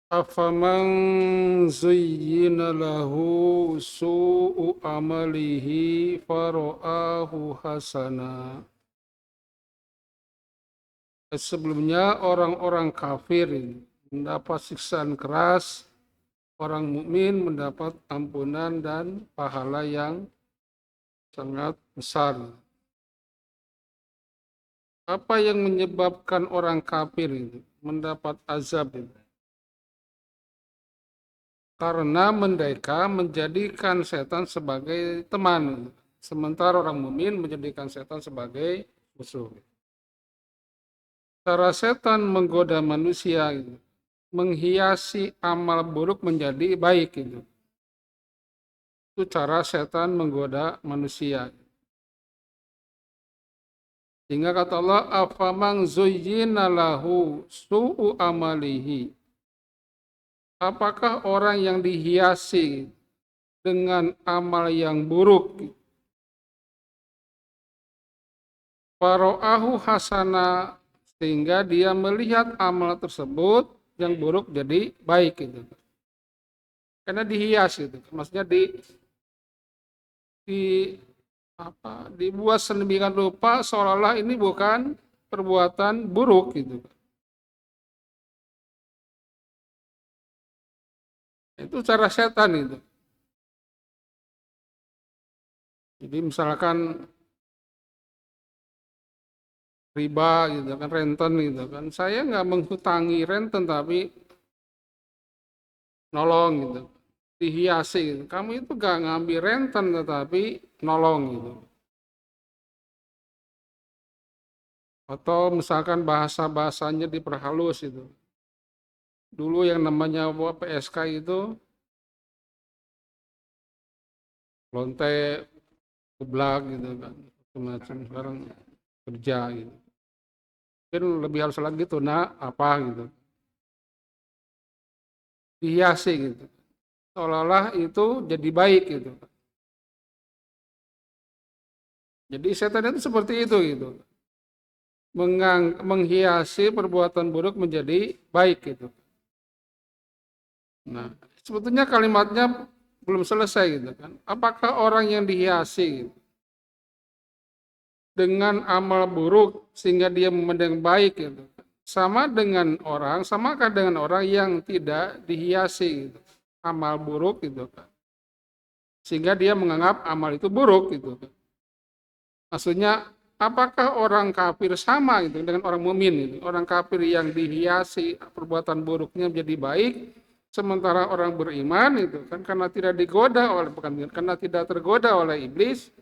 Afaman zuyyina lahu su'u amalihi fara'ahu hasana. Sebelumnya orang-orang kafir mendapat siksaan keras, orang mukmin mendapat ampunan dan pahala yang sangat besar. Apa yang menyebabkan orang kafir itu mendapat azab itu? Karena mereka menjadikan setan sebagai teman, sementara orang mukmin menjadikan setan sebagai musuh. Cara setan menggoda manusia gitu, menghiasi amal buruk menjadi baik gitu. Itu cara setan menggoda manusia. Sehingga kata Allah, afamang zuyyina lahu su'u amalihi. Apakah orang yang dihiasi dengan amal yang buruk, faro'ahu hasana, sehingga dia melihat amal tersebut yang buruk jadi baik gitu. Karena dihias gitu. Maksudnya di dibuat sedemikian rupa seolah-olah ini bukan perbuatan buruk gitu. Itu cara setan itu. Jadi misalkan riba gitu kan, renten gitu kan. Saya nggak menghutangi renten tapi nolong gitu. Dihiasi gitu. Kamu itu nggak ngambil renten tetapi nolong gitu. Atau misalkan bahasa-bahasanya diperhalus itu. Dulu yang namanya PSK itu lonte, geblak gitu kan. Semacam sekarang kerja gitu. Mungkin lebih halus lagi tuh, nah apa gitu. Dihiasi gitu. Seolah-olah itu jadi baik gitu. Jadi setan itu seperti itu gitu. Menghiasi perbuatan buruk menjadi baik gitu. Nah, sebetulnya kalimatnya belum selesai gitu kan. Apakah orang yang dihiasi gitu, dengan amal buruk sehingga dia memandang baik gitu, samakah dengan orang yang tidak dihiasi gitu, amal buruk gitu kan. Sehingga dia menganggap amal itu buruk gitu kan. Maksudnya apakah orang kafir sama gitu dengan orang mukmin itu? Orang kafir yang dihiasi perbuatan buruknya menjadi baik, sementara orang beriman itu kan karena tidak digoda oleh bukan karena tidak tergoda oleh iblis,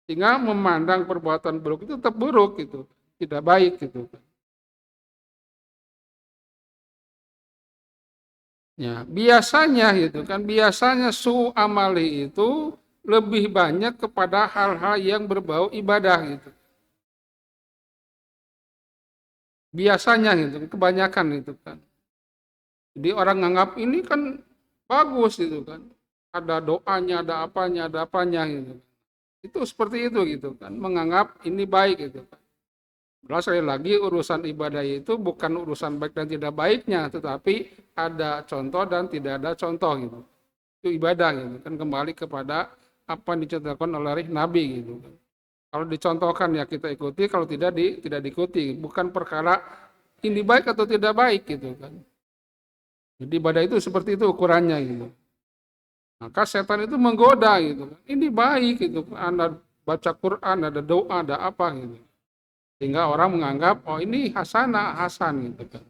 sehingga memandang perbuatan buruk itu tetap buruk gitu, tidak baik gitu. Ya, biasanya gitu kan, biasanya su amali itu lebih banyak kepada hal-hal yang berbau ibadah gitu. Biasanya gitu, kebanyakan itu kan. Jadi orang nganggap ini kan bagus gitu kan. Ada doanya, ada apanya gitu. Itu seperti itu gitu kan, menganggap ini baik gitu kan. Kalau sekali lagi urusan ibadah itu bukan urusan baik dan tidak baiknya, tetapi ada contoh dan tidak ada contoh gitu. Itu ibadah gitu kan, kembali kepada apa yang dicontohkan oleh Nabi gitu kan. Kalau dicontohkan ya kita ikuti, kalau tidak diikuti. Bukan perkara ini baik atau tidak baik gitu kan. Jadi ibadah itu seperti itu ukurannya gitu. Maka setan itu menggoda gitu. Ini baik gitu. Anda baca Quran, ada doa, ada apa gitu. Sehingga orang menganggap, oh ini hasanah, hasan gitu kan.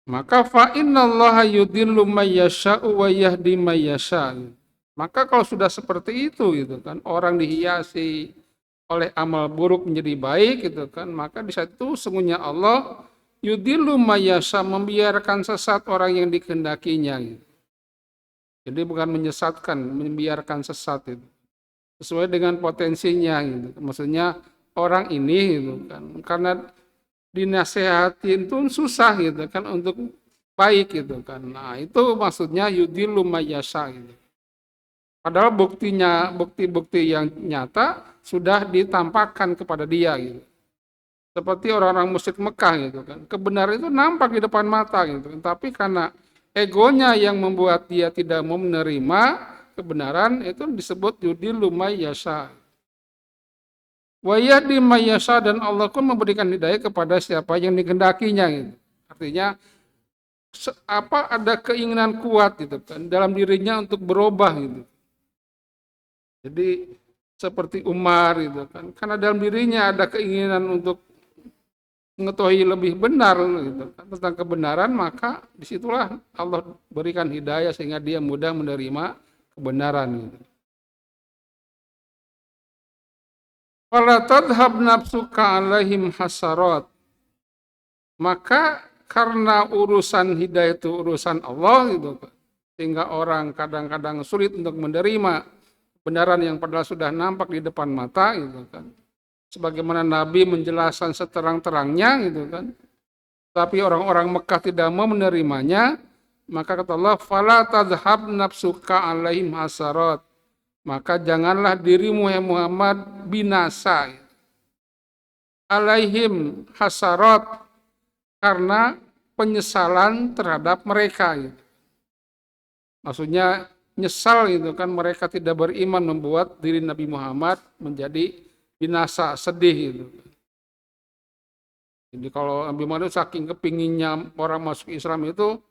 Maka fa innallaha yudhillu may yasha'u wa yahdi may yasha'. Maka kalau sudah seperti itu gitu kan, orang dihiasi oleh amal buruk menjadi baik gitu kan, maka di saat itu sungguhnya Allah yudhillu may yasha', membiarkan sesat orang yang dikehendakinya gitu. Jadi bukan menyesatkan, membiarkan sesat itu. Sesuai dengan potensinya gitu. Maksudnya orang ini gitu kan, karena dinasehatin tuh susah gitu kan untuk baik gitu kan. Nah, itu maksudnya yudhillu may yasha gitu. Padahal bukti-bukti yang nyata sudah ditampakkan kepada dia gitu. Seperti orang-orang musyrik Mekah gitu kan. Kebenaran itu nampak di depan mata gitu kan. Tapi karena egonya yang membuat dia tidak mau menerima kebenaran, itu disebut yudillu may yasha. Wa yahdi may yasha, dan Allah pun memberikan hidayah kepada siapa yang dikehendakinya gitu. Artinya ada keinginan kuat gitu kan dalam dirinya untuk berubah gitu. Jadi seperti Umar gitu kan. Karena dalam dirinya ada keinginan untuk mengetahui lebih benar gitu, tentang kebenaran, maka disitulah Allah berikan hidayah sehingga dia mudah menerima kebenaran gitu. Fala tadhhab nafsuka alaihim hasarat. Maka karena urusan hidayah itu urusan Allah gitu, sehingga orang kadang-kadang sulit untuk menerima kebenaran yang padahal sudah nampak di depan mata gitu kan. Sebagaimana Nabi menjelaskan seterang-terangnya gitu kan. Tapi orang-orang Mekah tidak mau menerimanya, maka kata Allah, fala tadhhab nafsuka alaihim hasarat. Maka janganlah dirimu ya Muhammad binasa alaihim hasarat, karena penyesalan terhadap mereka gitu. Maksudnya nyesal gitu kan, mereka tidak beriman membuat diri Nabi Muhammad menjadi binasa, sedih gitu. Jadi kalau Nabi Muhammad saking kepinginnya orang masuk Islam itu,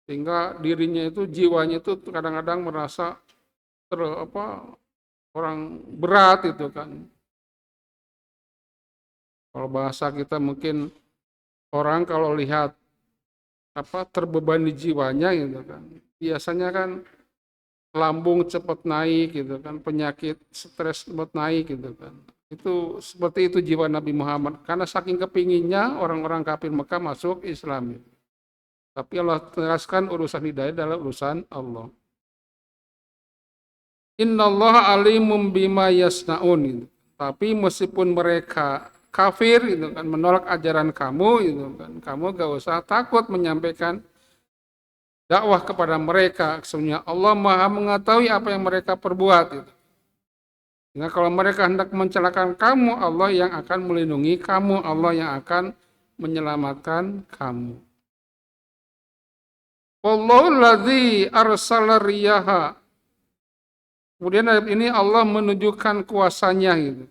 sehingga dirinya itu, jiwanya itu kadang-kadang merasa orang berat itu kan. Kalau bahasa kita mungkin orang kalau lihat terbebani jiwanya gitu kan, biasanya kan lambung cepat naik gitu kan, penyakit stres cepat naik gitu kan. Itu seperti itu jiwa Nabi Muhammad, karena saking kepinginnya orang-orang kafir Mekah masuk Islam. Tapi Allah teraskan urusan hidayah adalah urusan Allah. Innallaha alimum bima yasnaun gitu. Tapi meskipun mereka kafir gitu kan, menolak ajaran kamu gitu kan, kamu gak usah takut menyampaikan dakwah kepada mereka. Sesungguhnya Allah Maha mengetahui apa yang mereka perbuat gitu. Sehingga kalau mereka hendak mencelakakan kamu, Allah yang akan melindungi kamu, Allah yang akan menyelamatkan kamu. Wallahu alladzi arsala riyaha. Kemudian ayat ini Allah menunjukkan kuasanya gitu.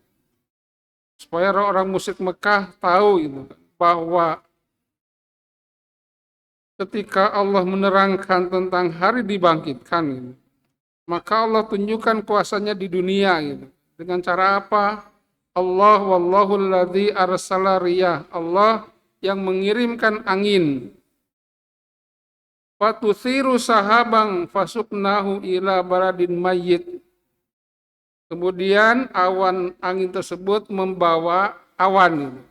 Supaya orang musyrik Mekah tahu gitu bahwa ketika Allah menerangkan tentang hari dibangkitkan gitu, maka Allah tunjukkan kuasanya di dunia gitu. Dengan cara apa? Allah wallahu alladzi arsala riyah. Allah yang mengirimkan angin. Fatusiru sahabang fasuknahu ila baladin mayyit. Kemudian awan angin tersebut membawa awan gitu.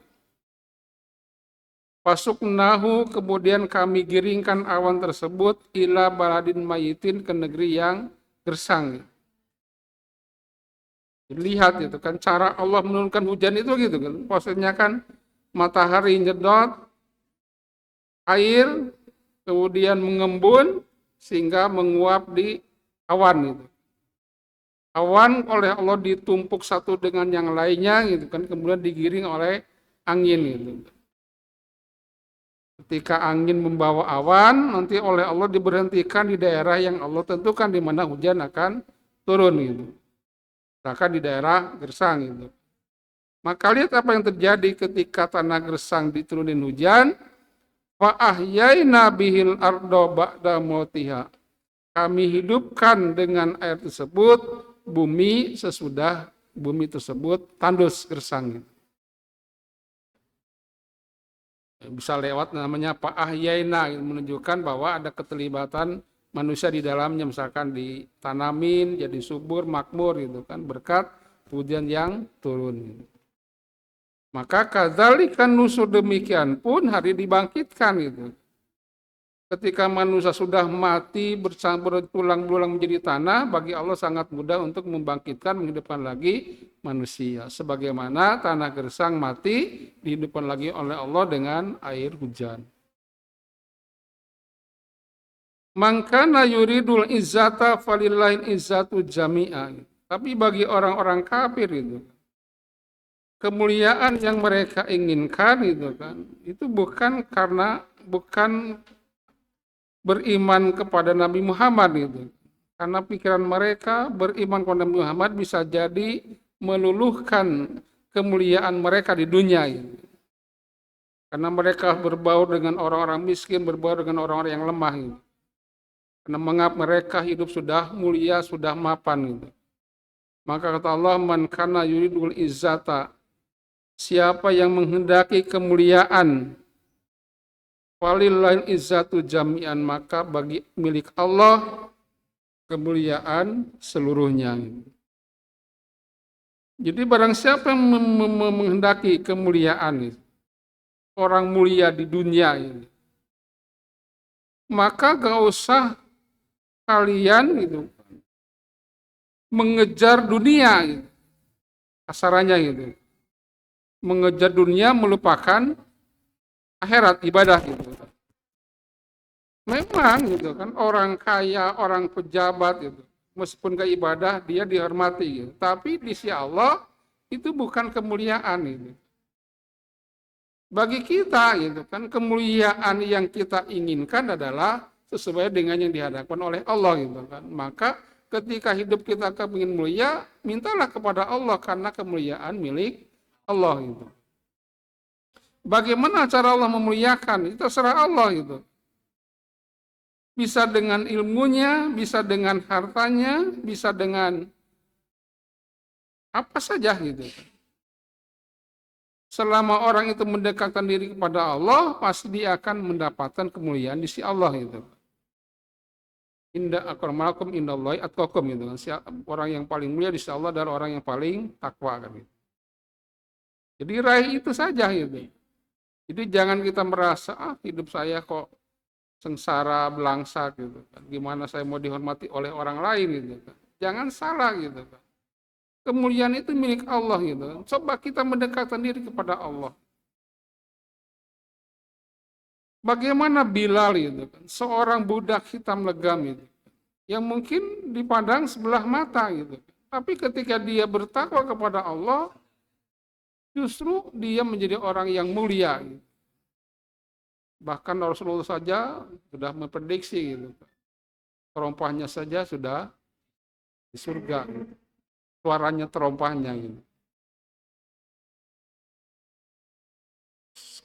Fasuknahu, kemudian kami giringkan awan tersebut ila baladin mayyitin, ke negeri yang gersang. Lihat itu kan cara Allah menurunkan hujan itu gitu kan. Maksudnya kan matahari nyedot air, kemudian mengembun sehingga menguap di awan itu. Awan oleh Allah ditumpuk satu dengan yang lainnya gitu kan, kemudian digiring oleh angin gitu. Ketika angin membawa awan, nanti oleh Allah diberhentikan di daerah yang Allah tentukan di mana hujan akan turun gitu. Bahkan di daerah gersang gitu. Maka lihat apa yang terjadi ketika tanah gersang diturunin hujan. Fa ahyayna bihil ardo ba'da mautiha. Kami hidupkan dengan air tersebut bumi sesudah bumi tersebut tandus gersang. Bisa lewat namanya Pak Ahyaina, menunjukkan bahwa ada keterlibatan manusia di dalamnya, misalkan ditanamin jadi subur, makmur gitu kan, berkat hujan yang turun. Maka kadzalika nusur, demikian pun hari dibangkitkan gitu. Ketika manusia sudah mati bertulang-belulang menjadi tanah, bagi Allah sangat mudah untuk membangkitkan, menghidupkan lagi manusia. Sebagaimana tanah gersang mati, dihidupkan lagi oleh Allah dengan air hujan. Mangkana yuridul izzata falillahil izzatu jami'ah. Tapi bagi orang-orang kafir itu, kemuliaan yang mereka inginkan itu bukan beriman kepada Nabi Muhammad gitu. Karena pikiran mereka beriman kepada Nabi Muhammad bisa jadi meluluhkan kemuliaan mereka di dunia gitu. Karena mereka berbaur dengan orang-orang miskin, berbaur dengan orang-orang yang lemah gitu. Karena menganggap mereka hidup sudah mulia, sudah mapan gitu. Maka kata Allah, man kana yuridul izzata, siapa yang menghendaki kemuliaan, walillahil izzatu jami'an, maka bagi milik Allah kemuliaan seluruhnya. Jadi barang siapa yang menghendaki kemuliaan, orang mulia di dunia ini, maka gak usah kalian mengejar dunia kasarannya mengejar dunia melupakan akhirat ibadah memang kan orang kaya, orang pejabat meskipun ke ibadah dia dihormati tapi di sisi Allah itu bukan kemuliaan bagi kita kan kemuliaan yang kita inginkan adalah sesuai dengan yang dihadapkan oleh Allah kan. Maka ketika hidup kita kepingin mulia, mintalah kepada Allah karena kemuliaan milik Allah Bagaimana cara Allah memuliakan? Itu terserah Allah Bisa dengan ilmunya, bisa dengan hartanya, bisa dengan apa saja Selama orang itu mendekatkan diri kepada Allah, pasti dia akan mendapatkan kemuliaan di sisi Allah Inda akramakum indallahi atqakum kan. Orang yang paling mulia di sisi Allah adalah orang yang paling takwa kan Jadi raih itu saja Jadi jangan kita merasa hidup saya kok sengsara belangsa kan. Gimana saya mau dihormati oleh orang lain kan. Jangan salah kan. Kemuliaan itu milik Allah Coba kita mendekatkan diri kepada Allah. Bagaimana Bilal kan, seorang budak hitam legam yang mungkin dipandang sebelah mata Tapi ketika dia bertakwa kepada Allah, justru dia menjadi orang yang mulia Bahkan Rasulullah saja sudah memprediksi terompahnya saja sudah di surga Suaranya terompahnya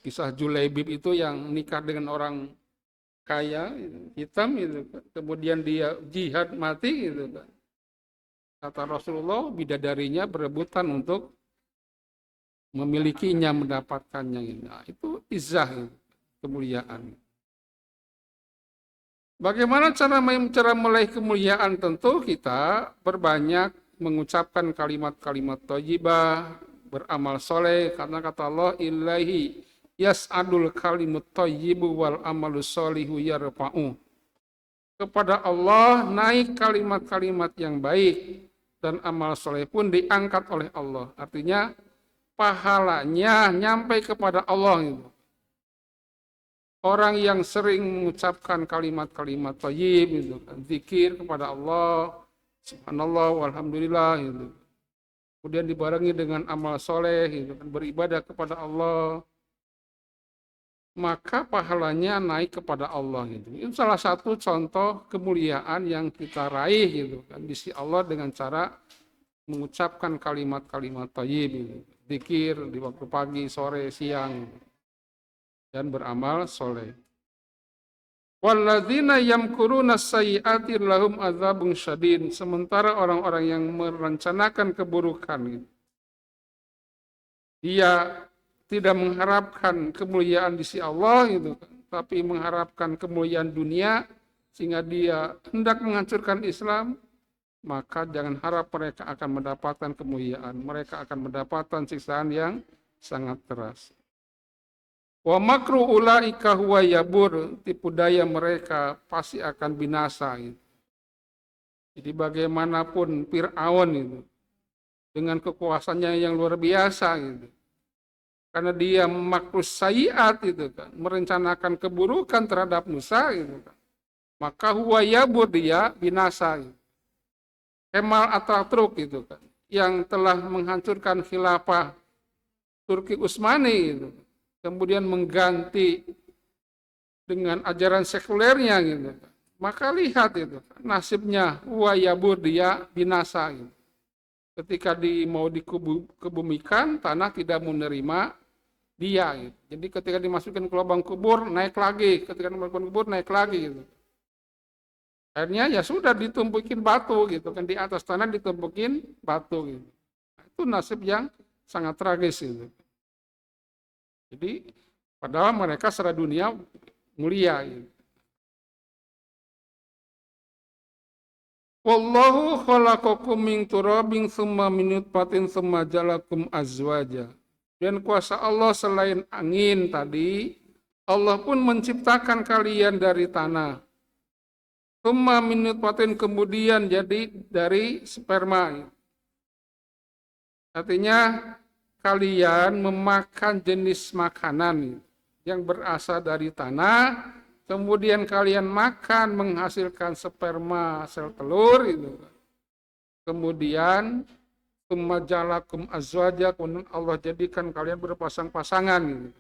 Kisah Julaibib itu yang nikah dengan orang kaya hitam kemudian dia jihad mati Kata Rasulullah, bidadarinya berebutan untuk memilikinya, mendapatkannya Nah, itu izzah kemuliaan. Bagaimana cara meraih kemuliaan? Tentu kita berbanyak mengucapkan kalimat-kalimat thayyibah, beramal soleh, karena kata Allah, ilahi yas'adul kalimut thayyibu wal amalu sholihu yarfa'u. Kepada Allah naik kalimat-kalimat yang baik dan amal soleh pun diangkat oleh Allah. Artinya pahalanya nyampe kepada Allah Orang yang sering mengucapkan kalimat-kalimat thayyib zikir kepada Allah, subhanallah walhamdulillah Kemudian dibarengi dengan amal soleh beribadah kepada Allah, maka pahalanya naik kepada Allah Itu salah satu contoh kemuliaan yang kita raih di sisi Allah dengan cara mengucapkan kalimat-kalimat thayyib zikir di waktu pagi, sore, siang dan beramal soleh. Walladzina yamkuruna sayyi'ati lahum adzabun syadid. Sementara orang-orang yang merencanakan keburukan dia tidak mengharapkan kemuliaan di sisi Allah tapi mengharapkan kemuliaan dunia sehingga dia hendak menghancurkan Islam, maka jangan harap mereka akan mendapatkan kemuliaan. Mereka akan mendapatkan siksaan yang sangat keras. Wa makru ulaika huwa yabur, tipu daya mereka pasti akan binasa Jadi bagaimanapun Fir'aun dengan kekuasaannya yang luar biasa karena dia makrus sayyiat kan, merencanakan keburukan terhadap Musa kan. Maka huwa yabur, dia binasa Kemal Ataturk kan, yang telah menghancurkan khilafah Turki Utsmani gitu. Kemudian mengganti dengan ajaran sekulernya gitu. Maka lihat itu nasibnya wayabur dia binasa gitu. Ketika mau dikebumikan, tanah tidak menerima dia gitu. Jadi ketika dimasukkan ke lubang kubur naik lagi, ketika dimasukkan kubur naik lagi gitu. Akhirnya ya sudah ditumpukin batu gitu kan, di atas tanah ditumpukin batu gitu. Itu nasib yang sangat tragis itu. Jadi padahal mereka secara dunia mulia gitu. Wallahu khalaqakum min turabin tsumma min nutfatin tsumma jalakum azwaja. Dan kuasa Allah selain angin tadi, Allah pun menciptakan kalian dari tanah. Tsumma min nutfatin kemudian jadi dari sperma. Artinya kalian memakan jenis makanan yang berasal dari tanah, kemudian kalian makan menghasilkan sperma sel telur itu. Kemudian jalakum azwaja, kemudian Allah jadikan kalian berpasang-pasangan gitu.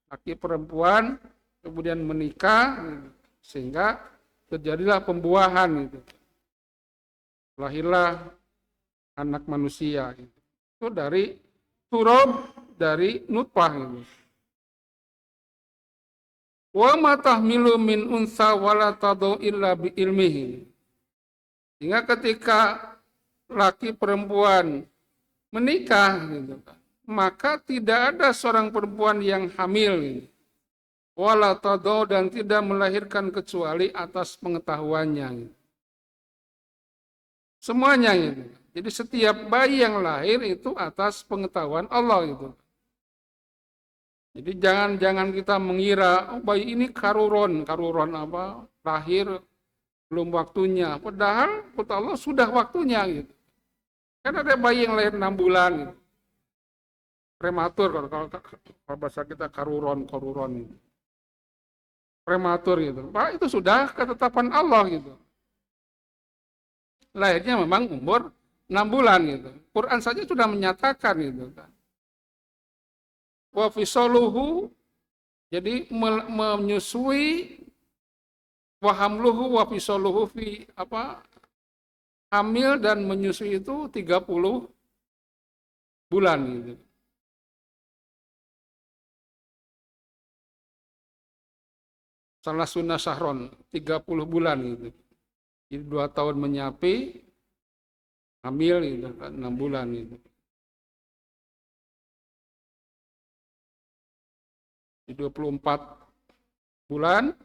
Laki perempuan, kemudian menikah gitu. Sehingga terjadilah pembuahan gitu. Lahirlah anak manusia gitu. Itu dari turab, dari nutfah gitu. Wa ma tahmilu min unsa wala tadau illa bi ilmihi. Sehingga ketika laki perempuan menikah gitu kan, maka tidak ada seorang perempuan yang hamil gitu. Wala tadau dan tidak melahirkan kecuali atas pengetahuannya gitu. Semuanya gitu. Jadi setiap bayi yang lahir itu atas pengetahuan Allah gitu. Jadi jangan kita mengira bayi ini karuron apa lahir belum waktunya. Padahal kata Allah sudah waktunya gitu. Kan ada bayi yang lahir 6 bulan gitu. Prematur kalau bahasa kita karuron gitu. Prematur gitu. Pak itu sudah ketetapan Allah gitu. Lahirnya memang umur 6 bulan gitu. Quran saja sudah menyatakan gitu kan. Wa fisaluhu, jadi menyusui, wa hamluhu wa fisaluhu fi apa hamil dan menyusui itu 30 bulan gitu. Salah sunnah syahron 30 bulan gitu. Jadi 2 tahun menyapi, hamil gitu kan 6 bulan gitu. Di 24 bulan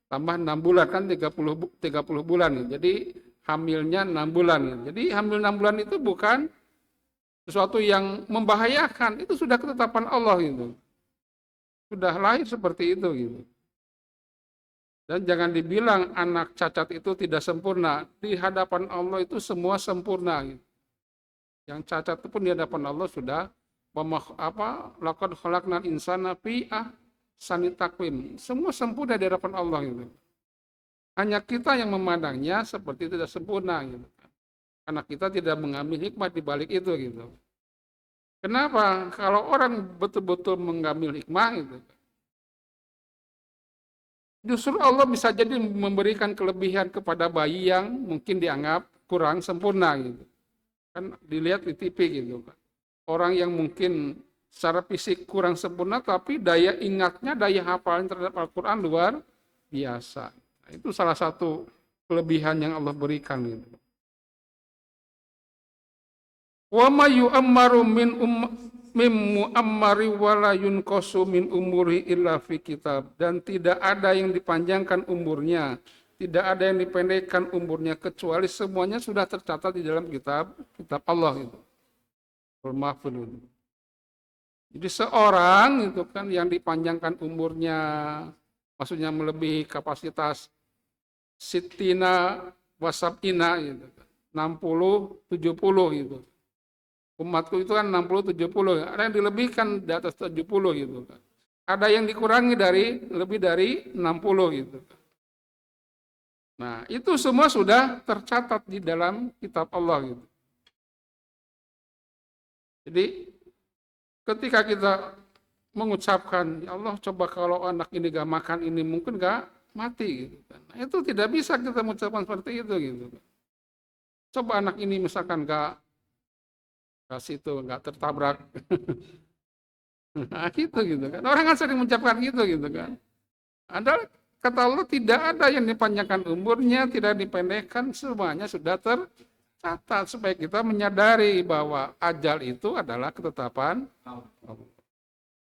tambah 6 bulan kan 30 bulan gitu. Jadi hamilnya 6 bulan gitu. Jadi hamil 6 bulan itu bukan sesuatu yang membahayakan, itu sudah ketetapan Allah gitu. Sudah lahir seperti itu gitu. Dan jangan dibilang anak cacat itu tidak sempurna. Di hadapan Allah itu semua sempurna gitu. Yang cacat itu pun di hadapan Allah sudah laqad khalaqnal insana fi ahsani taqwim. Semua sempurna di hadapan Allah gitu. Hanya kita yang memandangnya seperti tidak sempurna gitu. Karena kita tidak mengambil hikmah di balik itu gitu. Kenapa? Kalau orang betul-betul mengambil hikmah gitu, justru Allah bisa jadi memberikan kelebihan kepada bayi yang mungkin dianggap kurang sempurna gitu. Kan dilihat di TV gitu kan. Orang yang mungkin secara fisik kurang sempurna tapi daya ingatnya, daya hafalnya terhadap Al-Qur'an luar biasa. Nah, itu salah satu kelebihan yang Allah berikan gitu. Wa may yu'ammaru min mu'ammari wala yunqasu min umuri illa fi kitab, dan tidak ada yang dipanjangkan umurnya, tidak ada yang dipendekkan umurnya kecuali semuanya sudah tercatat di dalam kitab Allah itu. Al-Mahfuz. Jadi seorang itu kan yang dipanjangkan umurnya, maksudnya melebihi kapasitas sitina wasabina gitu. 60 70 gitu. Umatku itu kan 60 70, ada yang dilebihkan di atas 70 gitu kan. Ada yang dikurangi lebih dari 60 gitu. Nah, itu semua sudah tercatat di dalam kitab Allah gitu. Jadi ketika kita mengucapkan, ya Allah coba kalau anak ini gak makan ini mungkin gak mati gitu kan. Nah, itu tidak bisa kita mengucapkan seperti itu gitu. Coba anak ini misalkan gak tertabrak. Nah, gitu kan. Orang kan sering mengucapkan gitu kan. Ada kata Allah tidak ada yang dipanjangkan umurnya, tidak dipendekkan, semuanya sudah tercatat supaya kita menyadari bahwa ajal itu adalah ketetapan Allah.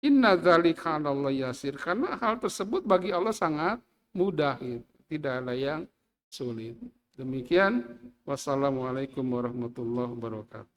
Inna dzalika 'alallahi yasir, karena hal tersebut bagi Allah sangat mudah gitu. Tidak ada yang sulit. Demikian, wassalamualaikum warahmatullahi wabarakatuh.